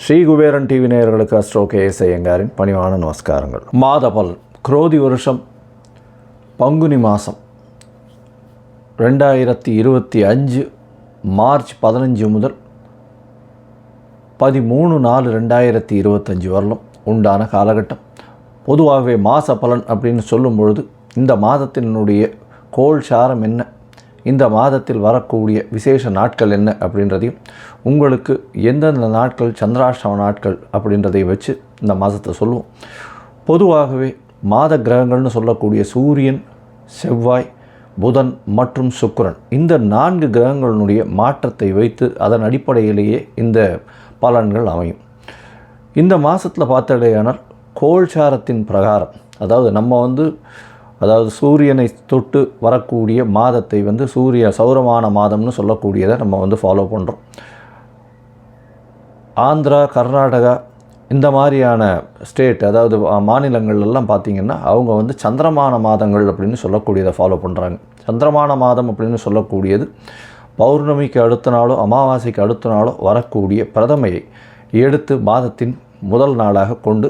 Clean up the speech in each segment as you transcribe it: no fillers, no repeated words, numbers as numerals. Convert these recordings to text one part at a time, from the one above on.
Sri Kuberan TV நேயர்களுக்கு astro KS ஐயங்காரின் பணிவான நமஸ்காரங்கள். மாத பலன் குரோதி வருஷம் பங்குனி மாதம் 2025 மார்ச் 15 முதல் 13/4/2025 வரலும் உண்டான காலகட்டம். பொதுவாகவே மாத பலன் அப்படின்னு சொல்லும் பொழுது இந்த மாதத்தினுடைய கோள் சாரம் என்ன, இந்த மாதத்தில் வரக்கூடிய விசேஷ நாட்கள் என்ன அப்படின்றதையும், உங்களுக்கு எந்தெந்த நாட்கள் சந்திராஷ்டம நாட்கள் அப்படின்றதை வச்சு இந்த மாதத்தை சொல்லுவோம். பொதுவாகவே மாத கிரகங்கள்னு சொல்லக்கூடிய சூரியன், செவ்வாய், புதன் மற்றும் சுக்கிரன், இந்த 4 கிரகங்களினுடைய மாற்றத்தை வைத்து அதன் அடிப்படையிலேயே இந்த பலன்கள் அமையும். இந்த மாதத்தில் பார்த்தடையானால் கோள்சாரத்தின் பிரகாரம், அதாவது சூரியனை தொட்டு வரக்கூடிய மாதத்தை சூரிய சௌரமான மாதம்னு சொல்லக்கூடியதை நம்ம ஃபாலோ பண்ணுறோம். ஆந்திரா, கர்நாடகா இந்த மாதிரியான ஸ்டேட், அதாவது மாநிலங்கள்லாம் பார்த்திங்கன்னா அவங்க சந்திரமான மாதங்கள் அப்படின்னு சொல்லக்கூடியதை ஃபாலோ பண்ணுறாங்க. சந்திரமான மாதம் அப்படின்னு சொல்லக்கூடியது பௌர்ணமிக்கு அடுத்த நாளோ அமாவாசைக்கு அடுத்த நாளோ வரக்கூடிய பிரதமையை எடுத்து மாதத்தின் முதல் நாளாக கொண்டு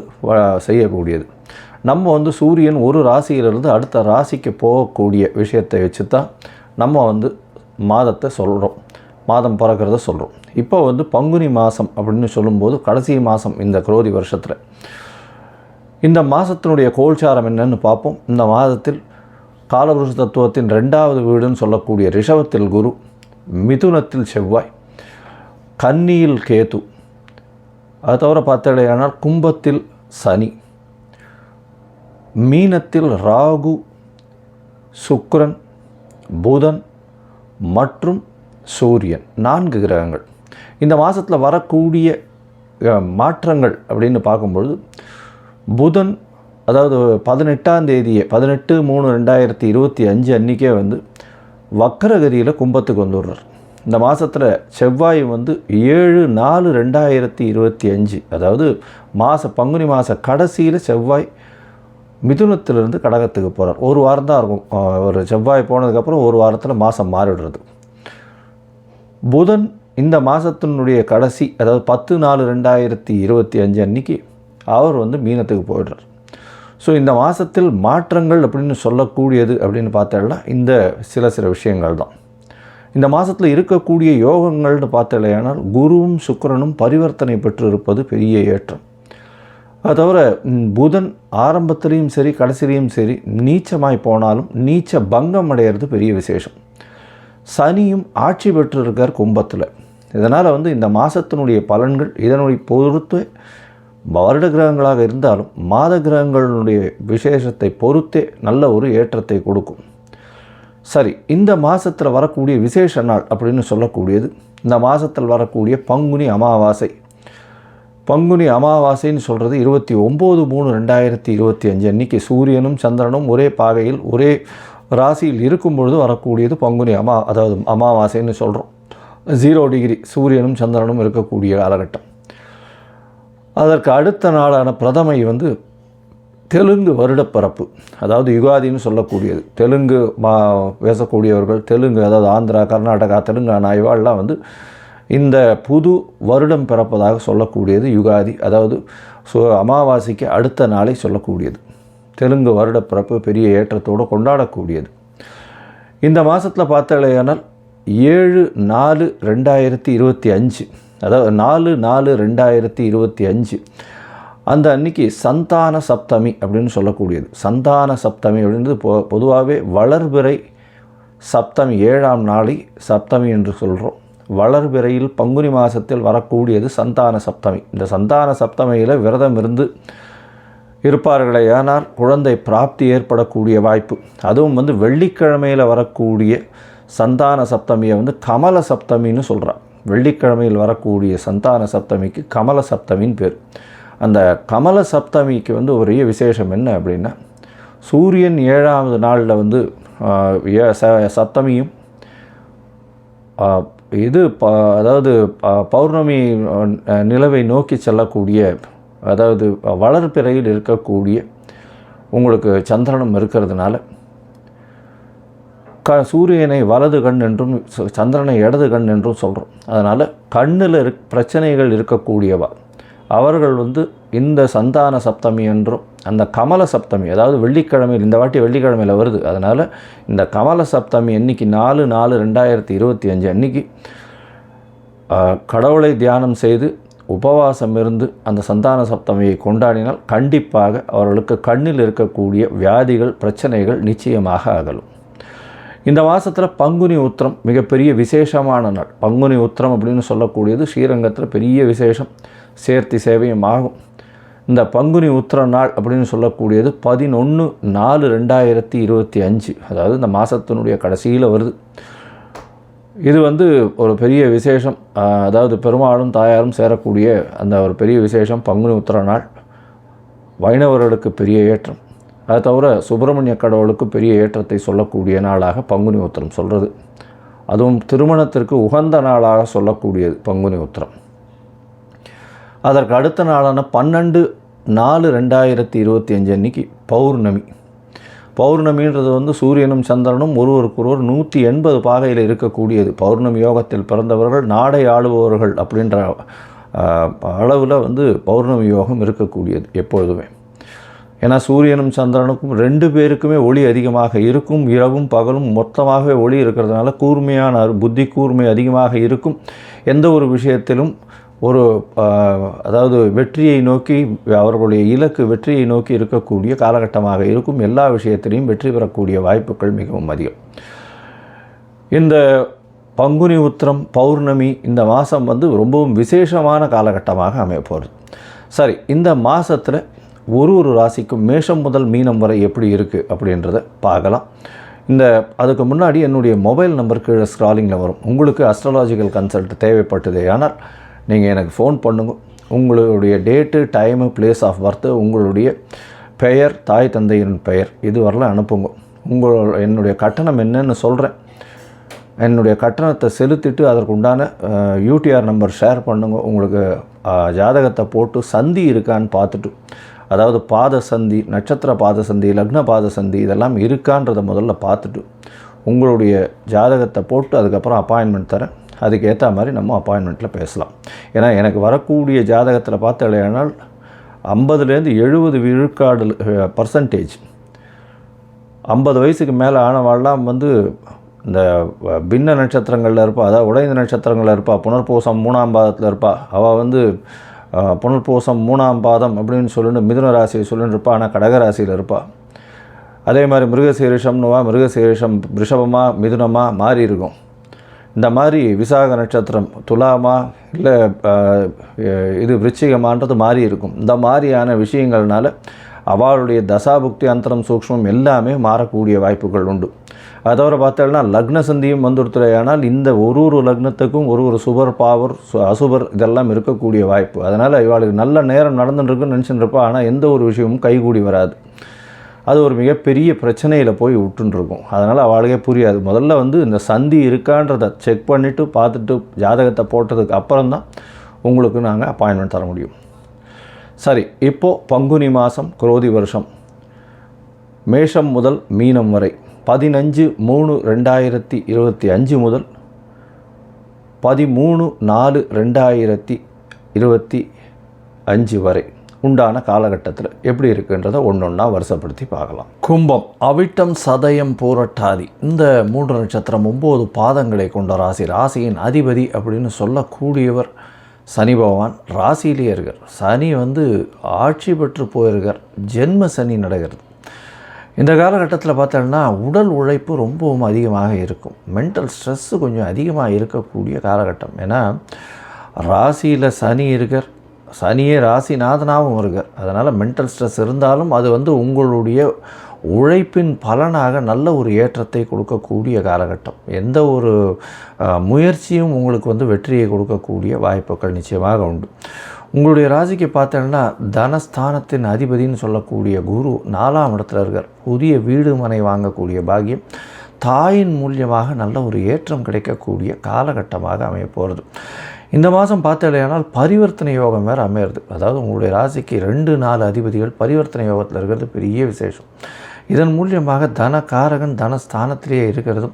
செய்யக்கூடியது. நம்ம சூரியன் ஒரு ராசியிலிருந்து அடுத்த ராசிக்கு போகக்கூடிய விஷயத்தை வச்சு தான் நம்ம மாதத்தை சொல்கிறோம், மாதம் பிறக்கிறத சொல்கிறோம். இப்போ பங்குனி மாதம் அப்படின்னு சொல்லும்போது கடைசி மாதம் இந்த குரோதி வருஷத்தில். இந்த மாதத்தினுடைய கோள்சாரம் என்னன்னு பார்ப்போம். இந்த மாதத்தில் காலபுருஷ தத்துவத்தின் 2வது வீடுன்னு சொல்லக்கூடிய ரிஷபத்தில் குரு, மிதுனத்தில் செவ்வாய், கன்னியில் கேது, அது தவிர பார்த்தடையானால் கும்பத்தில் சனி, மீனத்தில் ராகு, சுக்கிரன், புதன் மற்றும் சூரியன், 4 கிரகங்கள். இந்த மாதத்தில் வரக்கூடிய மாற்றங்கள் அப்படின்னு பார்க்கும்பொழுது, புதன் அதாவது 18ஆம் தேதியே 18/3/2025 அன்றைக்கே வக்கரகதியில் கும்பத்துக்கு வந்துடுறார். இந்த மாதத்தில் செவ்வாய் 7/4/2025, அதாவது பங்குனி மாத கடைசியில் செவ்வாய் மிதுனத்திலிருந்து கடகத்துக்கு போகிறார். ஒரு வாரம் தான் இருக்கும். ஒரு செவ்வாய் போனதுக்கப்புறம் ஒரு வாரத்தில் மாதம் மாறிடுறது. புதன் இந்த மாதத்தினுடைய கடைசி, அதாவது 10/4/2025 அன்றைக்கி அவர் மீனத்துக்கு போயிடுறார். ஸோ இந்த மாதத்தில் மாற்றங்கள் அப்படின்னு சொல்லக்கூடியது அப்படின்னு பார்த்தோம்னா இந்த சில விஷயங்கள் தான். இந்த மாதத்தில் இருக்கக்கூடிய யோகங்கள்னு பார்த்தலையானால் குருவும் சுக்கிரனும் பரிவர்த்தனை பெற்று இருப்பது பெரிய ஏற்றம். அது தவிர புதன் ஆரம்பத்திலையும் சரி கடைசிலையும் சரி நீச்சமாய் போனாலும் நீச்ச பங்கம் அடைகிறது பெரிய விசேஷம். சனியும் ஆட்சி பெற்றிருக்கார் கும்பத்தில். இதனால் இந்த மாதத்தினுடைய பலன்கள் இதனுடைய பொறுத்து வருட கிரகங்களாக இருந்தாலும் மாத கிரகங்களுடைய விசேஷத்தை பொறுத்தே நல்ல ஒரு ஏற்றத்தை கொடுக்கும். சரி, இந்த மாதத்தில் வரக்கூடிய விசேஷ நாள் அப்படின்னு சொல்லக்கூடியது இந்த மாதத்தில் வரக்கூடிய பங்குனி அமாவாசை. பங்குனி அமாவாசைன்னு சொல்கிறது 29/3/2025 அன்றைக்கி சூரியனும் சந்திரனும் ஒரே பாகையில் ஒரே ராசியில் இருக்கும் பொழுது வரக்கூடியது பங்குனி அதாவது அமாவாசைன்னு சொல்கிறோம். 0 டிகிரி சூரியனும் சந்திரனும் இருக்கக்கூடிய காலகட்டம். அதற்கு அடுத்த நாளான பிரதமை தெலுங்கு வருடப்பிறப்பு, அதாவது யுகாதின்னு சொல்லக்கூடியது. தெலுங்கு பேசக்கூடியவர்கள், தெலுங்கு அதாவது ஆந்திரா, கர்நாடகா, தெலுங்கானா இவாள்லாம் இந்த புது வருடம் பிறப்பதாக சொல்லக்கூடியது யுகாதி, அதாவது அமாவாசைக்கு அடுத்த நாளை சொல்லக்கூடியது. தெலுங்கு வருடப்பிறப்பு பெரிய ஏற்றத்தோடு கொண்டாடக்கூடியது. இந்த மாதத்தில் பார்த்தாலேயானால் 7/4/2025, அதாவது 4/4/2025 அந்த அன்னைக்கு சந்தான சப்தமி அப்படின்னு சொல்லக்கூடியது. சந்தான சப்தமி அப்படின்றது பொதுவாகவே வளர்பிறை சப்தமி 7ஆம் நாளை சப்தமி என்று சொல்கிறோம். வளர்பிறையில் பங்குனி மாதத்தில் வரக்கூடியது சந்தான சப்தமி. இந்த சந்தான சப்தமியில் விரதம் இருந்து இருப்பார்களே ஆனால் குழந்தை பிராப்தி ஏற்படக்கூடிய வாய்ப்பு. அதுவும் வெள்ளிக்கிழமையில் வரக்கூடிய சந்தான சப்தமியை கமல சப்தமின்னு சொல்கிறார். வெள்ளிக்கிழமையில் வரக்கூடிய சந்தான சப்தமிக்கு கமல சப்தமின்னு பேர். அந்த கமல சப்தமிக்கு ஒரே விசேஷம் என்ன அப்படின்னா, சூரியன் 7ஆவது நாளில் சப்தமியும் அதாவது பௌர்ணமி நிலவை நோக்கி செல்லக்கூடிய, அதாவது வளர்பிறையில் இருக்கக்கூடிய உங்களுக்கு சந்திரனும் இருக்கிறதுனால சூரியனை வலது கண் என்றும் சந்திரனை இடது கண் என்றும் சொல்கிறோம். அதனால் கண்ணில் பிரச்சனைகள் இருக்கக்கூடியவா அவர்கள் வந்து இந்த சந்தான சப்தமி என்றும் அந்த கமல சப்தமி, அதாவது வெள்ளிக்கிழமையில், இந்த வாட்டி வெள்ளிக்கிழமையில் வருது, அதனால் இந்த கமல சப்தமி அன்றைக்கி 4/4/2025 அன்றைக்கி கடவுளை தியானம் செய்து உபவாசம் இருந்து அந்த சந்தான சப்தமியை கொண்டாடினால் கண்டிப்பாக அவர்களுக்கு கண்ணில் இருக்கக்கூடிய வியாதிகள் பிரச்சனைகள் நிச்சயமாக அகலும். இந்த மாதத்தில் பங்குனி உத்திரம் மிகப்பெரிய விசேஷமான நாள். பங்குனி உத்திரம் அப்படின்னு சொல்லக்கூடியது ஸ்ரீரங்கத்தில் பெரிய விசேஷம், சேர்த்தி சேவையும் ஆகும். இந்த பங்குனி உத்திர நாள் அப்படின்னு சொல்லக்கூடியது 11/4/2025, அதாவது இந்த மாதத்தினுடைய கடைசியில் வருது. இது வந்து ஒரு பெரிய விசேஷம், அதாவது பெருமாளும் தாயாரும் சேரக்கூடிய அந்த ஒரு பெரிய விசேஷம் பங்குனி உத்திர நாள். வைணவர்களுக்கு பெரிய ஏற்றம், அது தவிர சுப்பிரமணிய கடவுளுக்கு பெரிய ஏற்றத்தை சொல்லக்கூடிய நாளாக பங்குனி உத்திரம் சொல்கிறது. அதுவும் திருமணத்திற்கு உகந்த நாளாக சொல்லக்கூடியது பங்குனி உத்திரம். அதற்கு அடுத்த நாளான 12/4/2025 அன்றைக்கி பௌர்ணமி. பௌர்ணமின்றது வந்து சூரியனும் சந்திரனும் ஒருவருக்கொருவர் 180 பாகையில் இருக்கக்கூடியது. பௌர்ணமி யோகத்தில் பிறந்தவர்கள் நாடை ஆளுபவர்கள் அப்படின்ற அளவில் வந்து பௌர்ணமி யோகம் இருக்கக்கூடியது எப்பொழுதுமே. ஏன்னா சூரியனும் சந்திரனுக்கும் 2 பேருக்குமே ஒளி அதிகமாக இருக்கும். இரவும் பகலும் மொத்தமாகவே ஒளி இருக்கிறதுனால கூர்மையான புத்தி கூர்மை அதிகமாக இருக்கும். எந்த ஒரு விஷயத்திலும் ஒரு அதாவது வெற்றியை நோக்கி, அவர்களுடைய இலக்கு வெற்றியை நோக்கி இருக்கக்கூடிய காலகட்டமாக இருக்கும். எல்லா விஷயத்திலையும் வெற்றி பெறக்கூடிய வாய்ப்புகள் மிகவும் அதிகம். இந்த பங்குனி உத்திரம் பௌர்ணமி இந்த மாதம் வந்து ரொம்பவும் விசேஷமான காலகட்டமாக அமைய போகிறது. சரி, இந்த மாதத்தில் ஒரு ராசிக்கும் மேஷம் முதல் மீனம் வரை எப்படி இருக்குது அப்படின்றத பார்க்கலாம். அதுக்கு முன்னாடி என்னுடைய மொபைல் நம்பர் கீழே ஸ்க்ராலிங்கில் வரும். உங்களுக்கு அஸ்ட்ராலாஜிக்கல் கன்சல்ட் தேவைப்பட்டதே ஆனால் நீங்கள் எனக்கு ஃபோன் பண்ணுங்க. உங்களுடைய date, time, place of birth, உங்களுடைய பெயர், தாய் தந்தையின் பெயர் இது வரலாம் அனுப்புங்க. என்னுடைய கட்டணம் என்னன்னு சொல்கிறேன். என்னுடைய கட்டணத்தை செலுத்திட்டு அதற்கு உண்டான யூடிஆர் நம்பர் ஷேர் பண்ணுங்க. உங்களுக்கு ஜாதகத்தை போட்டு சந்தி இருக்கான்னு பார்த்துட்டு, அதாவது பாத சந்தி, நட்சத்திர பாத சந்தி, லக்ன பாத சந்தி இதெல்லாம் இருக்கான்றதை முதல்ல பார்த்துட்டு உங்களுடைய ஜாதகத்தை போட்டு அதுக்கப்புறம் அப்பாயின்மெண்ட் தரேன். அதுக்கேற்ற மாதிரி நம்ம அப்பாயின்மெண்ட்டில் பேசலாம். ஏன்னா எனக்கு வரக்கூடிய ஜாதகத்தில் பார்த்தாலேனால் 50லேருந்து 70 விழுக்காடு பர்சன்டேஜ் 50 வயசுக்கு மேலே ஆனவாள்லாம் வந்து இந்த பின்ன நட்சத்திரங்களில் இருப்பா, அதாவது உடைந்த நட்சத்திரங்களில் இருப்பா, புனர்பூசம் 3ஆம் பாதத்தில் இருப்பா. அவள் வந்து புனர்பூசம் 3ஆம் பாதம் அப்படின்னு சொல்லிட்டு மிதுன ராசியை சொல்லிட்டு இருப்பா, ஆனால் கடகராசியில் இருப்பாள். அதே மாதிரி மிருகசீரிஷம்னுவா, மிருகசீரிஷம் ரிஷபமாக மிதுனமாக மாறி இருக்கும். இந்த மாதிரி விசாக நட்சத்திரம் துலாமா இல்லை இது விருச்சிகமான்றது மாறி இருக்கும். இந்த மாதிரியான விஷயங்கள்னால அவளுடைய தசாபுக்தி அந்தரம் சூக்ஷ்மம் எல்லாமே மாறக்கூடிய வாய்ப்புகள் உண்டு. அதை தவிர பார்த்தோம்னா லக்ன சந்தியும் வந்துடுத்துறையானால் இந்த ஒரு லக்னத்துக்கும் ஒரு சுபர் பாவர் அசுபர் இதெல்லாம் இருக்கக்கூடிய வாய்ப்பு. அதனால் இவளுக்கு நல்ல நேரம் நடந்துட்டுருக்குன்னு நினச்சிட்டு இருப்பா, ஆனால் எந்த ஒரு விஷயமும் கைகூடி வராது. அது ஒரு மிகப்பெரிய பிரச்சனையில் போய் விட்டுருக்கும். அதனால் அவளுக்கே புரியாது. முதல்ல வந்து இந்த சந்தி இருக்கான்றதை செக் பண்ணிவிட்டு பார்த்துட்டு ஜாதகத்தை போட்டதுக்கு அப்புறம்தான் உங்களுக்கு நாங்கள் அப்பாயின்மெண்ட் தர முடியும். சரி, இப்போது பங்குனி மாதம் குரோதி வருஷம் மேஷம் முதல் மீனம் வரை 15/3/2025 முதல் 13/4/2025 வரை உண்டான காலகட்டத்தில் எப்படி இருக்குன்றதை ஒன்றொன்னா வருஷப்படுத்தி பார்க்கலாம். கும்பம், அவிட்டம், சதயம், பூரட்டாதி இந்த 3 நட்சத்திரம் 9 பாதங்களை கொண்ட ராசி. ராசியின் அதிபதி அப்படின்னு சொல்லக்கூடியவர் சனி பகவான் ராசியிலேயே இருக்கார். சனி வந்து ஆட்சி பெற்று போயிருக்கார். ஜென்ம சனி நடக்கிறது. இந்த காலகட்டத்தில் பார்த்தோம்னா உடல் உழைப்பு ரொம்பவும் அதிகமாக இருக்கும். மென்டல் ஸ்ட்ரெஸ்ஸு கொஞ்சம் அதிகமாக இருக்கக்கூடிய காலகட்டம். ஏன்னா ராசியில் சனி இருக்கார், சனியே ராசிநாதனாகவும் இருக்கார். அதனால் மென்டல் ஸ்ட்ரெஸ் இருந்தாலும் அது வந்து உங்களுடைய உழைப்பின் பலனாக நல்ல ஒரு ஏற்றத்தை கொடுக்கக்கூடிய காலகட்டம். எந்த ஒரு முயற்சியும் உங்களுக்கு வந்து வெற்றியை கொடுக்கக்கூடிய வாய்ப்புகள் நிச்சயமாக உண்டு. உங்களுடைய ராசிக்கு பார்த்தோன்னா தனஸ்தானத்தின் அதிபதினு சொல்லக்கூடிய குரு 4ஆம் இடத்துல இருக்கார். புதிய வீடு மனை வாங்கக்கூடிய பாக்கியம், தாயின் மூலியமாக நல்ல ஒரு ஏற்றம் கிடைக்கக்கூடிய காலகட்டமாக அமைய போகிறது. இந்த மாதம் பார்த்தலையானால் பரிவர்த்தனை யோகம் வேறு அமையிறது. அதாவது உங்களுடைய ராசிக்கு 2, 4 அதிபதிகள் பரிவர்த்தனை யோகத்தில் இருக்கிறது பெரிய விசேஷம். இதன் மூலியமாக தனகாரகன் தனஸ்தானத்திலேயே இருக்கிறதும்,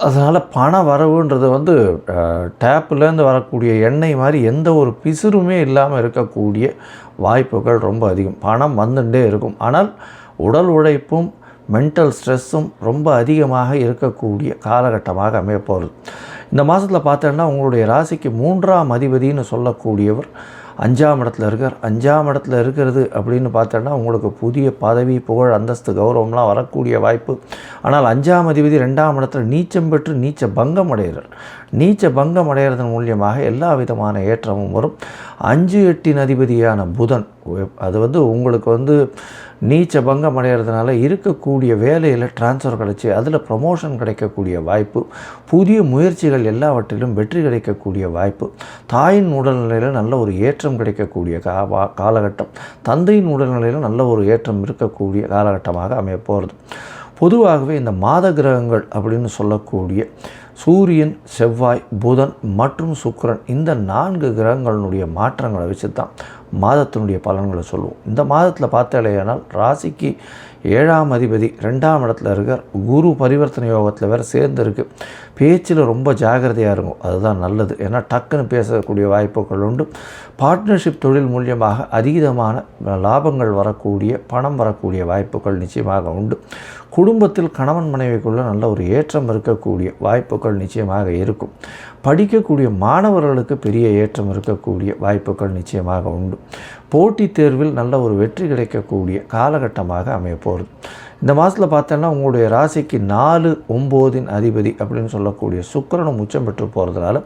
அதனால் பண வரவுன்றது வந்து டேப்புலேருந்து வரக்கூடிய எண்ணெய் மாதிரி எந்த ஒரு பிசுறுமே இல்லாமல் இருக்கக்கூடிய வாய்ப்புகள் ரொம்ப அதிகம். பணம் வந்துட்டே இருக்கும். ஆனால் உடல் உழைப்பும் மென்டல் ஸ்ட்ரெஸ்ஸும் ரொம்ப அதிகமாக இருக்கக்கூடிய காலகட்டமாக அமைய போகிறது. இந்த மாதத்தில் பார்த்தோன்னா உங்களுடைய ராசிக்கு 3ஆம் அதிபதினு சொல்லக்கூடியவர் 5ஆம் இடத்துல இருக்கார். 5ஆம் இடத்துல இருக்கிறது அப்படின்னு பார்த்தோன்னா உங்களுக்கு புதிய பதவி, புகழ், அந்தஸ்து, கௌரவம்லாம் வரக்கூடிய வாய்ப்பு. ஆனால் 5ஆம் அதிபதி 2ஆம் இடத்துல நீச்சம் பெற்று நீச்ச பங்கம் அடைகிறார். நீச்ச பங்கம் அடைகிறதன் மூலியமாக எல்லா விதமான ஏற்றமும் வரும். 5-8 அதிபதியான புதன் அது வந்து உங்களுக்கு வந்து நீச்ச பங்கம் அடைகிறதுனால இருக்கக்கூடிய வேலையில் ட்ரான்ஸ்ஃபர் கிடச்சி அதில் ப்ரமோஷன் கிடைக்கக்கூடிய வாய்ப்பு, புதிய முயற்சிகள் எல்லாவற்றிலும் வெற்றி கிடைக்கக்கூடிய வாய்ப்பு, தாயின் உடல்நிலையில் நல்ல ஒரு ஏற்றம் கிடைக்கக்கூடிய காலகட்டம், தந்தையின் உடல்நிலையில் நல்ல ஒரு ஏற்றம் இருக்கக்கூடிய காலகட்டமாக அமைய போகிறது. பொதுவாகவே இந்த மாத கிரகங்கள் அப்படின்னு சொல்லக்கூடிய சூரியன், செவ்வாய், புதன் மற்றும் சுக்கிரன் இந்த 4 கிரகங்களினுடைய மாற்றங்களை வச்சு தான் மாதத்தினுடைய பலன்களை சொல்லுவோம். இந்த மாதத்தில் பார்த்தாலேயானால் ராசிக்கு 7ஆம் அதிபதி 2ஆம் இடத்துல இருக்கார். குரு பரிவர்த்தனை யோகத்தில் வேறு சேர்ந்துருக்கு. பேச்சில் ரொம்ப ஜாகிரதையாக இருக்கும். அதுதான் நல்லது. ஏன்னா டக்குன்னு பேசக்கூடிய வாய்ப்புகள் உண்டு. பார்ட்னர்ஷிப் தொழில் மூலியமாக அதீதமான லாபங்கள் வரக்கூடிய, பணம் வரக்கூடிய வாய்ப்புகள் நிச்சயமாக உண்டு. குடும்பத்தில் கணவன் மனைவிக்குள்ளே நல்ல ஒரு ஏற்றம் இருக்கக்கூடிய வாய்ப்புகள் நிச்சயமாக இருக்கும். படிக்கக்கூடிய மாணவர்களுக்கு பெரிய ஏற்றம் இருக்கக்கூடிய வாய்ப்புகள் நிச்சயமாக உண்டு. போட்டித் தேர்வில் நல்ல ஒரு வெற்றி கிடைக்கக்கூடிய காலகட்டமாக அமைய போகிறது. இந்த மாதத்தில் பார்த்தோன்னா உங்களுடைய ராசிக்கு 4-9 அதிபதி அப்படின்னு சொல்லக்கூடிய சுக்கிரனும் உச்சம் பெற்று போகிறதுனால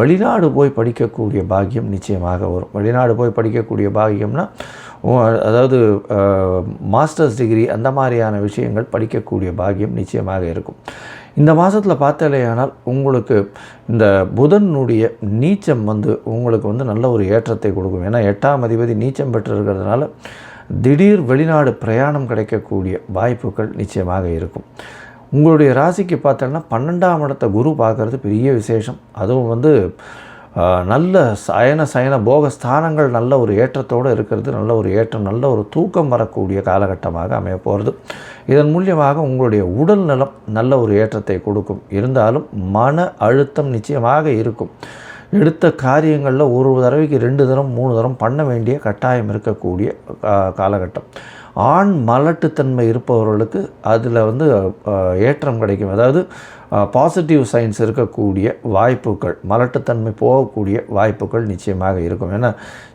வெளிநாடு போய் படிக்கக்கூடிய பாக்கியம் நிச்சயமாக வரும். வெளிநாடு போய் படிக்கக்கூடிய பாக்கியம்னா அதாவது மாஸ்டர்ஸ் டிகிரி அந்த மாதிரியான விஷயங்கள் படிக்கக்கூடிய பாக்கியம் நிச்சயமாக இருக்கும். இந்த மாதத்தில் பார்த்தாலேயானால் உங்களுக்கு இந்த புதனுடைய நீச்சம் வந்து உங்களுக்கு வந்து நல்ல ஒரு ஏற்றத்தை கொடுக்கும். ஏன்னா 8ஆம் அதிபதி நீச்சம் பெற்று இருக்கிறதுனால திடீர் வெளிநாடு பிரயாணம் கிடைக்கக்கூடிய வாய்ப்புகள் நிச்சயமாக இருக்கும். உங்களுடைய ராசிக்கு பார்த்தோன்னா 12ஆம் இடத்தை குரு பார்க்குறது பெரிய விசேஷம். அதுவும் வந்து நல்ல சயன போகஸ்தானங்கள் நல்ல ஒரு ஏற்றத்தோடு இருக்கிறது. நல்ல ஒரு ஏற்றம், நல்ல ஒரு தூக்கம் வரக்கூடிய காலகட்டமாக அமைய போகிறது. இதன் மூலியமாக உங்களுடைய உடல் நலம் நல்ல ஒரு ஏற்றத்தை கொடுக்கும். இருந்தாலும் மன அழுத்தம் நிச்சயமாக இருக்கும். எடுத்த காரியங்களில் ஒரு தடவைக்கு 2 தரம் 3 தரம் பண்ண வேண்டிய கட்டாயம் இருக்கக்கூடிய காலகட்டம். ஆண் மலட்டுத்தன்மை இருப்பவர்களுக்கு அதில் வந்து ஏற்றம் கிடைக்கும். அதாவது பாசிட்டிவ் சைன்ஸ் இருக்கக்கூடிய வாய்ப்புகள், மலட்டுத்தன்மை போகக்கூடிய வாய்ப்புகள் நிச்சயமாக இருக்கும். ஏன்னா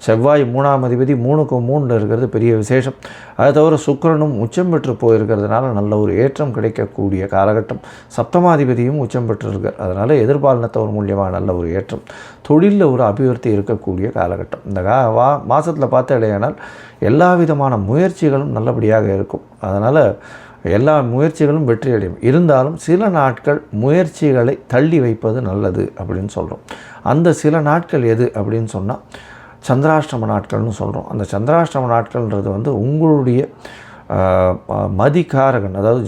செவ்வாய் 3ஆம் அதிபதி 3க்கு இருக்கிறது பெரிய விசேஷம். அதை தவிர சுக்கிரனும் உச்சம் பெற்று போயிருக்கிறதுனால நல்ல ஒரு ஏற்றம் கிடைக்கக்கூடிய காலகட்டம். சப்தமாதிபதியும் உச்சம் பெற்றிருக்கார். அதனால் எதிர்பாலினத்தவர் மூலியமாக நல்ல ஒரு ஏற்றம், தொழிலில் ஒரு அபிவிருத்தி இருக்கக்கூடிய காலகட்டம். இந்த மாதத்தில் பார்த்தாலேயானால் எல்லா விதமான முயற்சிகளும் நல்லபடியாக இருக்கும். அதனால் எல்லா முயற்சிகளும் வெற்றியடையும். இருந்தாலும் சில நாட்கள் முயற்சிகளை தள்ளி வைப்பது நல்லது அப்படின்னு சொல்கிறோம். அந்த சில நாட்கள் எது அப்படின்னு சொன்னால் சந்திராஷ்டம நாட்கள்னு சொல்கிறோம். அந்த சந்திராஷ்டம நாட்கள்ன்றது வந்து உங்களுடைய மதிகாரகன், அதாவது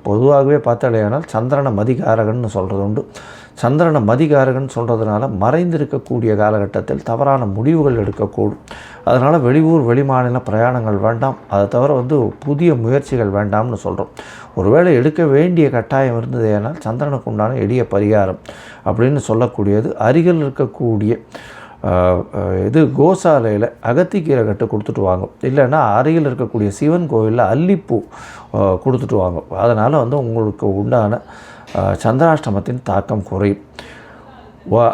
பொதுவாகவே பார்த்தாலேயானால் சந்திரனை மதிகாரகன்னு சொல்கிறது உண்டு. சந்திரனை மதிகாரகன் சொல்கிறதுனால மறைந்திருக்கக்கூடிய காலகட்டத்தில் தவறான முடிவுகள் எடுக்கக்கூடும். அதனால் வெளியூர் வெளிமாநில பிரயாணங்கள் வேண்டாம். அதை தவிர வந்து புதிய முயற்சிகள் வேண்டாம்னு சொல்கிறோம். ஒருவேளை எடுக்க வேண்டிய கட்டாயம் இருந்தது ஏனால் சந்திரனுக்கு உண்டான எளிய பரிகாரம் அப்படின்னு சொல்லக்கூடியது அருகில் இருக்கக்கூடிய கோசாலையில் அகத்திக்கீரை கட்டு கொடுத்துட்டு வாங்க. இல்லைன்னா அருகில் இருக்கக்கூடிய சிவன் கோவிலில் அல்லிப்பூ கொடுத்துட்டு வாங்க. அதனால் வந்து உங்களுக்கு உண்டான சந்திராஷ்டமத்தின் தாக்கம் குறையும்.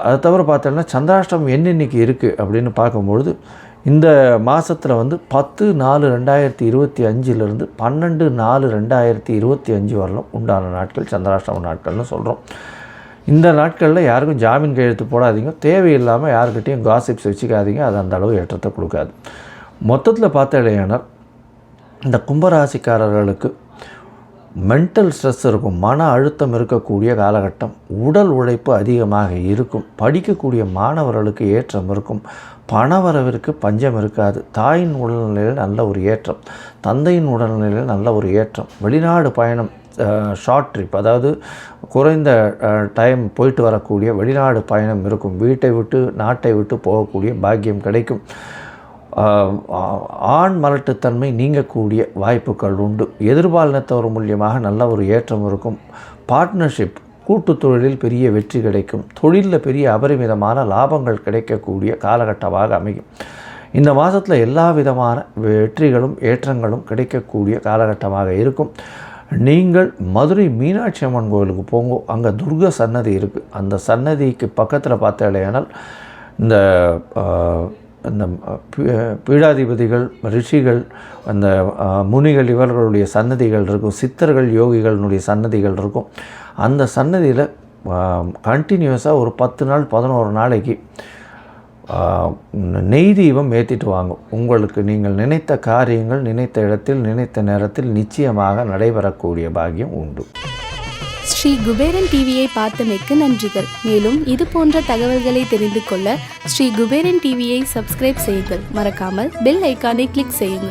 அதை தவிர பார்த்தோன்னா சந்திராஷ்டமம் என்னென்னைக்கு இருக்குது அப்படின்னு பார்க்கும்பொழுது இந்த மாதத்தில் வந்து 10/4/2025 12/4/2025 வரலாம் உண்டான நாட்கள் சந்திராஷ்டம நாட்கள்னு சொல்கிறோம். இந்த நாட்களில் யாருக்கும் ஜாமீன் கையெழுத்து போடாதீங்க. தேவையில்லாமல் யாருக்கிட்டையும் காசிப்ஸ் வச்சுக்காதீங்க. அது அந்த அளவு ஏற்றத்தை கொடுக்காது. மொத்தத்தில் பார்த்தாலேயானால் இந்த கும்பராசிக்காரர்களுக்கு மென்டல் ஸ்ட்ரெஸ் இருக்கும், மன அழுத்தம் இருக்கக்கூடிய காலகட்டம். உடல் உழைப்பு அதிகமாக இருக்கும். படிக்கக்கூடிய மாணவர்களுக்கு ஏற்றம் இருக்கும். பணவரவிற்கு பஞ்சம் இருக்காது. தாயின் உடல்நிலையில் நல்ல ஒரு ஏற்றம், தந்தையின் உடல்நிலையில் நல்ல ஒரு ஏற்றம். வெளிநாடு பயணம், ஷார்ட் ட்ரிப், அதாவது குறைந்த டைம் போயிட்டு வரக்கூடிய வெளிநாடு பயணம் இருக்கும். வீட்டை விட்டு நாட்டை விட்டு போகக்கூடிய பாக்கியம் கிடைக்கும். ஆண் மலட்டுத்தன்மை நீங்கக்கூடிய வாய்ப்புகள் உண்டு. எதிர்பாலினத்தவர் மூலியமாக நல்ல ஒரு ஏற்றம் இருக்கும். பார்ட்னர்ஷிப், கூட்டு தொழிலில் பெரிய வெற்றி கிடைக்கும். தொழிலில் பெரிய அபரிமிதமான லாபங்கள் கிடைக்கக்கூடிய காலகட்டமாக அமையும். இந்த மாதத்தில் எல்லா விதமான வெற்றிகளும் ஏற்றங்களும் கிடைக்கக்கூடிய காலகட்டமாக இருக்கும். நீங்கள் மதுரை மீனாட்சி அம்மன் கோவிலுக்கு போங்க. அங்கே துர்கா சன்னதி இருக்குது. அந்த சன்னதிக்கு பக்கத்தில் பார்த்தாலேயானால் இந்த இந்த பீடாதிபதிகள், ரிஷிகள், அந்த முனிகள் இவர்களுடைய சன்னதிகள் இருக்கும். சித்தர்கள், யோகிகளினுடைய சன்னதிகள் இருக்கும். அந்த சன்னதியில் கண்டினியூஸாக ஒரு 10 நாள் 11 நாளைக்கு நெய் தீபம் ஏற்றிட்டு வாங்க. உங்களுக்கு நீங்கள் நினைத்த காரியங்கள் நினைத்த இடத்தில் நினைத்த நேரத்தில் நிச்சயமாக நடைபெறக்கூடிய பாக்கியம் உண்டு. ஸ்ரீ குபேரன் டிவியை பார்த்தமைக்கு நன்றிகள். மேலும் இது போன்ற தகவல்களை தெரிந்து கொள்ள ஸ்ரீ குபேரன் டிவியை சப்ஸ்கிரைப் செய்யுங்கள். மறக்காமல் பெல் ஐக்கானை கிளிக் செய்யுங்கள்.